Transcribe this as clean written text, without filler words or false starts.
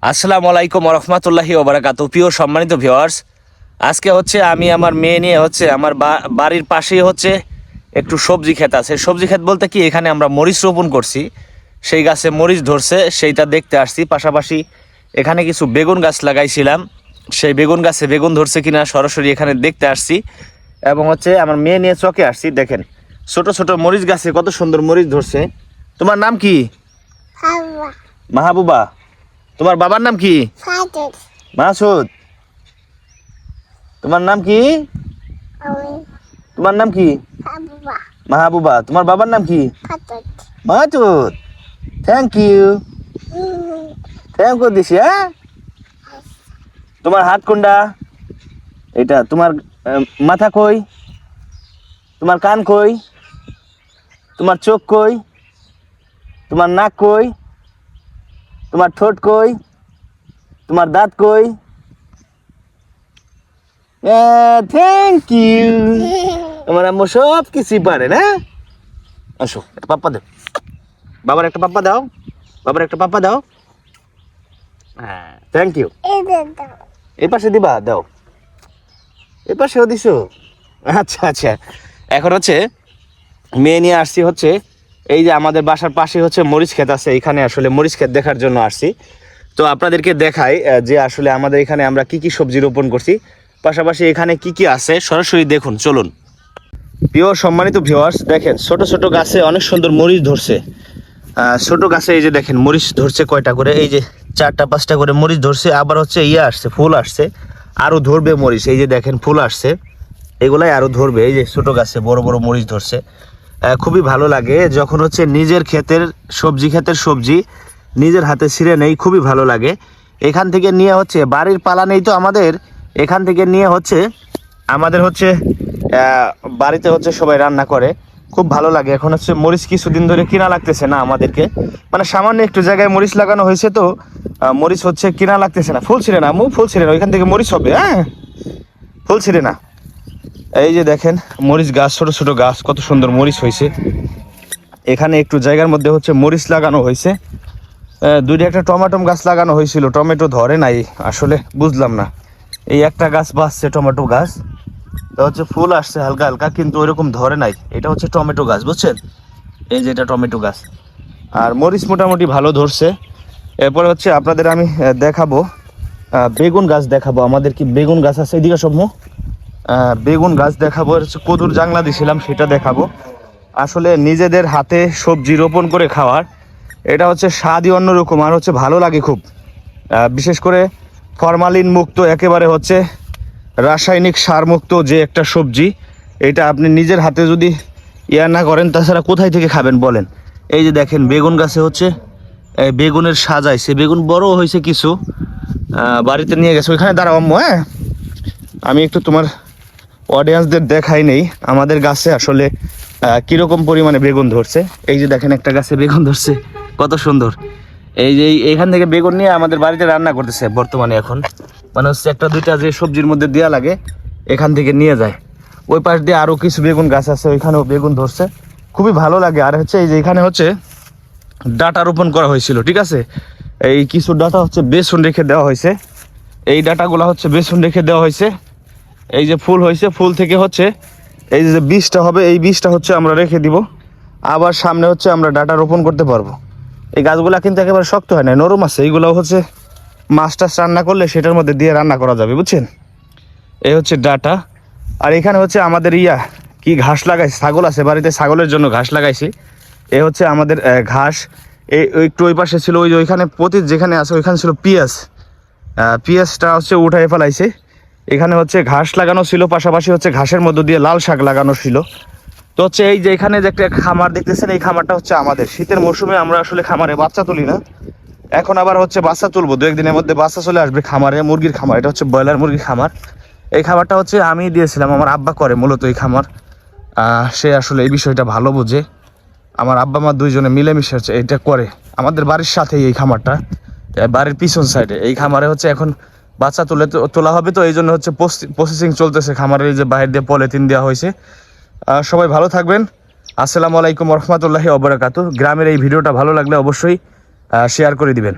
আসসালামু আলাইকুম রহমতুল্লাহি ওবারাকাতু। প্রিয় সম্মানিত ভিউয়ার্স, আজকে হচ্ছে আমি আমার মেয়ে নিয়ে হচ্ছে আমার বাড়ির পাশেই হচ্ছে একটু সবজি ক্ষেত আছে। সবজি ক্ষেত বলতে কি, এখানে আমরা মরিচ রোপণ করছি, সেই গাছে মরিচ ধরছে সেইটা দেখতে আসছি। পাশাপাশি এখানে কিছু বেগুন গাছ লাগাইছিলাম, সেই বেগুন গাছে বেগুন ধরছে কিনা সরাসরি এখানে দেখতে আসছি। এবং হচ্ছে আমার মেয়ে নিয়ে চকে আসছি। দেখেন ছোট ছোট মরিচ গাছে কত সুন্দর মরিচ ধরছে। তোমার নাম কি? মাহবুবা। তোমার বাবার নাম কি? মাসুদ। তোমার নাম কি? তোমার নাম কি? মাহবুবা। তোমার বাবার নাম কি? Masud. Thank you. Thank you দিছি। হ্যাঁ, তোমার হাত কোনটা? এটা তোমার মাথা কই? তোমার কান কই? তোমার চোখ কই? তোমার নাক কই? তোমার ঠোঁট কই? তোমার দাঁত কই? Thank you. তোমার আম্মু সব কিছুই পারে না। আসো, একটা পাপ্পা দাও। বাবার একটা পাপ্পা দাও। বাবার একটা পাপ্পা দাও। হ্যাঁ, থ্যাংক ইউ। এই পাশে দিবা? দাও। এই পাশেও দিছো? আচ্ছা আচ্ছা। এখন হচ্ছে মেয়ে নিয়ে আসছি হচ্ছে এই যে আমাদের বাসার পাশে হচ্ছে মরিচ ক্ষেত আছে, এখানে আসলে মরিচ ক্ষেত দেখার জন্য আসছি। তো আপনাদেরকে দেখাই যে আসলে আমাদের এখানে আমরা কি কি সবজি রোপণ করছি, পাশাপাশি এখানে কি কি আছে সরাসরি দেখুন, চলুন। প্রিয় সম্মানিত ভিউয়ার্স, দেখেন ছোট ছোট গাছে অনেক সুন্দর মরিচ ধরছে। ছোট গাছে এই যে দেখেন মরিচ ধরছে কয়টা করে, এই যে 4টা 5টা করে মরিচ ধরছে। আবার হচ্ছে আসছে, ফুল আসছে, আরও ধরবে মরিচ। এই যে দেখেন ফুল আসছে, এগুলাই আরও ধরবে। এই যে ছোট গাছে বড় বড় মরিচ ধরছে। খুবই ভালো লাগে যখন হচ্ছে নিজের ক্ষেতের সবজি নিজের হাতে ছিঁড়ে নেই, খুবই ভালো লাগে। এখান থেকে নিয়ে হচ্ছে বাড়ির পালা নেই তো আমাদের, এখান থেকে নিয়ে হচ্ছে আমাদের হচ্ছে বাড়িতে হচ্ছে সবাই রান্না করে, খুব ভালো লাগে। এখন হচ্ছে মরিচ কিছুদিন ধরে কিনা লাগতেছে না আমাদেরকে, মানে সামান্য একটু জায়গায় মরিচ লাগানো হয়েছে তো মরিচ হচ্ছে কিনা লাগতেছে না। ফুল ছিঁড়ে না আম্মু, ফুল ছিঁড়ে না, ওইখান থেকে মরিচ হবে। হ্যাঁ, ফুল ছিঁড়ে না। এই যে দেখেন মরিচ গাছ, ছোট ছোট গাছ, কত সুন্দর মরিচ হয়েছে। এখানে একটু জায়গার মধ্যে হচ্ছে মরিচ লাগানো হয়েছে। দুইটা একটা টমেটো গাছ লাগানো হয়েছিল, টমেটো ধরে নাই আসলে, বুঝলাম না। এই একটা গাছ বাঁচছে, টমেটো গাছ, তো হচ্ছে ফুল আসছে হালকা হালকা, কিন্তু ওইরকম ধরে নাই। এটা হচ্ছে টমেটো গাছ, বুঝছেন? এই যে এটা টমেটো গাছ, আর মরিচ মোটামুটি ভালো ধরছে। এরপরে হচ্ছে আপনাদের আমি দেখাবো বেগুন গাছ দেখাবো। আমাদের কি বেগুন গাছ আছে এদিকে সব? বেগুন গাছ দেখাবো, হচ্ছে কদুর জাংলা দিছিলাম সেটা দেখাবো। আসলে নিজেদের হাতে সবজি রোপণ করে খাওয়ার এটা হচ্ছে স্বাদই অন্যরকম, আর হচ্ছে ভালো লাগে খুব। বিশেষ করে ফরমালিন মুক্ত, একেবারে হচ্ছে রাসায়নিক সার মুক্ত যে একটা সবজি, এটা আপনি নিজের হাতে যদি না করেন, তাছাড়া কোথায় থেকে খাবেন বলেন? এই যে দেখেন বেগুন গাছে হচ্ছে বেগুনের সাজাইছে, বেগুন বড় হয়েছে কিছু, বাড়িতে নিয়ে গেছে। ওইখানে দাঁড়াও আম্মু। হ্যাঁ, আমি একটু তোমার অডিয়েন্সদের দেখাই নেই আমাদের গাছে আসলে কীরকম পরিমাণে বেগুন ধরছে। এই যে দেখেন একটা গাছে বেগুন ধরছে, কত সুন্দর। এই যে এইখান থেকে বেগুন নিয়ে আমাদের বাড়িতে রান্না করতেছে বর্তমানে। এখন মানে হচ্ছে একটা দুইটা যে সবজির মধ্যে দেওয়া লাগে এখান থেকে নিয়ে যায়। ওই পাশ দিয়ে আরও কিছু বেগুন গাছ আছে, ওইখানেও বেগুন ধরছে, খুবই ভালো লাগে। আর হচ্ছে এই যে এখানে হচ্ছে ডাটা রোপণ করা হয়েছিল, ঠিক আছে? এই কিছু ডাটা হচ্ছে বেসন রেখে দেওয়া হয়েছে, এই ডাটাগুলো হচ্ছে বেসন রেখে দেওয়া হয়েছে। এই যে ফুল হয়েছে, ফুল থেকে হচ্ছে এই যে বীজটা হবে, এই বীজটা হচ্ছে আমরা রেখে দিব, আবার সামনে হচ্ছে আমরা ডাটা রোপণ করতে পারবো। এই গাছগুলা কিন্তু একেবারে শক্ত হয় না, নরম আছে। এইগুলো হচ্ছে মাছ টাছ রান্না করলে সেটার মধ্যে দিয়ে রান্না করা যাবে, বুঝছেন? এই হচ্ছে ডাটা। আর এখানে হচ্ছে আমাদের কি ঘাস লাগাইছে, ছাগল আছে বাড়িতে, ছাগলের জন্য ঘাস লাগাইছি। এ হচ্ছে আমাদের ঘাস। এই একটু ওই পাশে ছিল, ওই যে ওইখানে পতি যেখানে আছে ওইখানে ছিল পেঁয়াজ, পেঁয়াজটা হচ্ছে উঠাই ফেলাইছে। এখানে হচ্ছে ঘাস লাগানো ছিল, পাশাপাশি হচ্ছে ঘাসের মধ্য দিয়ে লাল শাক লাগানো ছিল। তো হচ্ছে এই যে এখানে যে একটা খামার দেখতেছেন, এই খামারটা হচ্ছে আমাদের। শীতের মৌসুমে আমরা আসলে খামারে বাচ্চা তুলি না, এখন আবার হচ্ছে বাচ্চা তুলবো, 2-1 দিনের মধ্যে বাচ্চা চলে আসবে খামারে, মুরগির খামার। এটা হচ্ছে ব্রয়লার মুরগির খামার। এই খামারটা হচ্ছে আমি দিয়েছিলাম, আমার আব্বা করে মূলত এই খামার। সে আসলে এই বিষয়টা ভালো বোঝে। আমার আব্বা মা দুইজনে মিলেমিশে হচ্ছে এটা করে। আমাদের বাড়ির সাথেই এই খামারটা, বাড়ির পিছন সাইডে। এই খামারে হচ্ছে এখন বাচ্চা তোলা হবে, তো এই জন্য হচ্ছে প্রসেসিং চলতেছে খামারের। এই যে বাইরে দিয়ে পলিথিন দেওয়া হয়েছে। সবাই ভালো থাকবেন। আসসালামু আলাইকুম রহমতুল্লাহি ওয়া বারাকাতুহু। গ্রামের এই ভিডিওটা ভালো লাগলে অবশ্যই শেয়ার করে দিবেন।